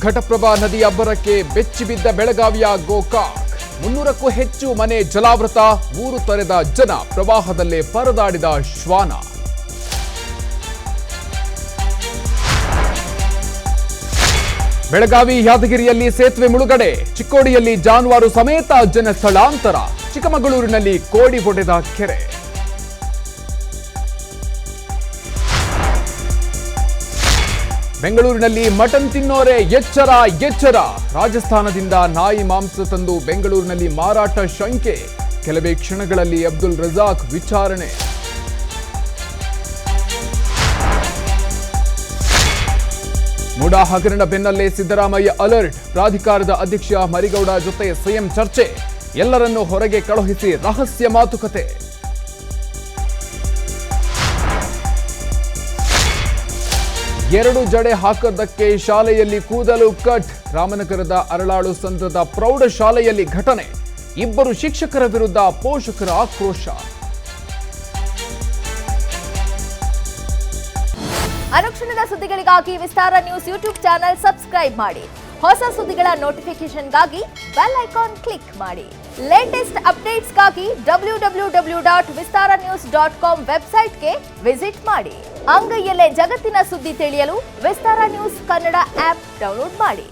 ಘಟಪ್ರಭಾ ನದಿ ಅಬ್ಬರಕ್ಕೆ ಬೆಚ್ಚಿಬಿದ್ದ ಬೆಳಗಾವಿಯ ಗೋಕಾಕ್. 300ಕ್ಕೂ ಹೆಚ್ಚು ಮನೆ ಜಲಾವೃತ, ಊರು ತೊರೆದ ಜನ, ಪ್ರವಾಹದಲ್ಲೇ ಪರದಾಡಿದ ಶ್ವಾನ. ಬೆಳಗಾವಿ ಯಾದಗಿರಿಯಲ್ಲಿ ಸೇತುವೆ ಮುಳುಗಡೆ, ಚಿಕ್ಕೋಡಿಯಲ್ಲಿ ಜಾನುವಾರು ಸಮೇತ ಜನ ಸ್ಥಳಾಂತರ, ಚಿಕ್ಕಮಗಳೂರಿನಲ್ಲಿ ಕೋಡಿ ಒಡೆದ ಕೆರೆ. ಬೆಂಗಳೂರಿನಲ್ಲಿ ಮಟನ್ ತಿನ್ನೋರೆ ಎಚ್ಚರ ಎಚ್ಚರ, ರಾಜಸ್ಥಾನದಿಂದ ನಾಯಿ ಮಾಂಸ ತಂದು ಬೆಂಗಳೂರಿನಲ್ಲಿ ಮಾರಾಟ ಶಂಕೆ, ಕೆಲವೇ ಕ್ಷಣಗಳಲ್ಲಿ ಅಬ್ದುಲ್ ರಜಾಕ್ ವಿಚಾರಣೆ. ಮುಡಾ ಹಗರಣ ಬೆನ್ನಲ್ಲೇ ಸಿದ್ದರಾಮಯ್ಯ ಅಲರ್ಟ್, ಪ್ರಾಧಿಕಾರದ ಅಧ್ಯಕ್ಷ ಮರಿಗೌಡ ಜೊತೆ ಸಿಎಂ ಚರ್ಚೆ, ಎಲ್ಲರನ್ನೂ ಹೊರಗೆ ಕಳುಹಿಸಿ ರಹಸ್ಯ ಮಾತುಕತೆ. ಎರಡು ಜಡೆ ಹಾಕದ್ದಕ್ಕೆ ಶಾಲೆಯಲ್ಲಿ ಕೂದಲು ಕಟ್, ರಾಮನಗರದ ಅರಳಾಳು ಸಂದ್ರದ ಪ್ರೌಢಶಾಲೆಯಲ್ಲಿ ಘಟನೆ, ಇಬ್ಬರು ಶಿಕ್ಷಕರ ವಿರುದ್ಧ ಪೋಷಕರ ಆಕ್ರೋಶ. ಅನುಕ್ಷಣದ ಸುದ್ದಿಗಳಿಗಾಗಿ ವಿಸ್ತಾರ ನ್ಯೂಸ್ ಯೂಟ್ಯೂಬ್ ಚಾನೆಲ್ ಸಬ್ಸ್ಕ್ರೈಬ್ ಮಾಡಿ. ಹೊಸ ಸುದ್ದಿಗಳ ನೋಟಿಫಿಕೇಶನ್ಗಾಗಿ ಬೆಲ್ ಐಕಾನ್ ಕ್ಲಿಕ್ ಮಾಡಿ. ಲೇಟೆಸ್ಟ್ ಅಪ್ಡೇಟ್ಸ್ಗಾಗಿ www.vistaranews.com ವೆಬ್ಸೈಟ್ಗೆ ವಿಸಿಟ್ ಮಾಡಿ. ಅಂಗೈಯಲ್ಲೇ ಜಗತ್ತಿನ ಸುದ್ದಿ ತಿಳಿಯಲು ವಿಸ್ತಾರ ನ್ಯೂಸ್ ಕನ್ನಡ ಆಪ್ ಡೌನ್ಲೋಡ್ ಮಾಡಿ.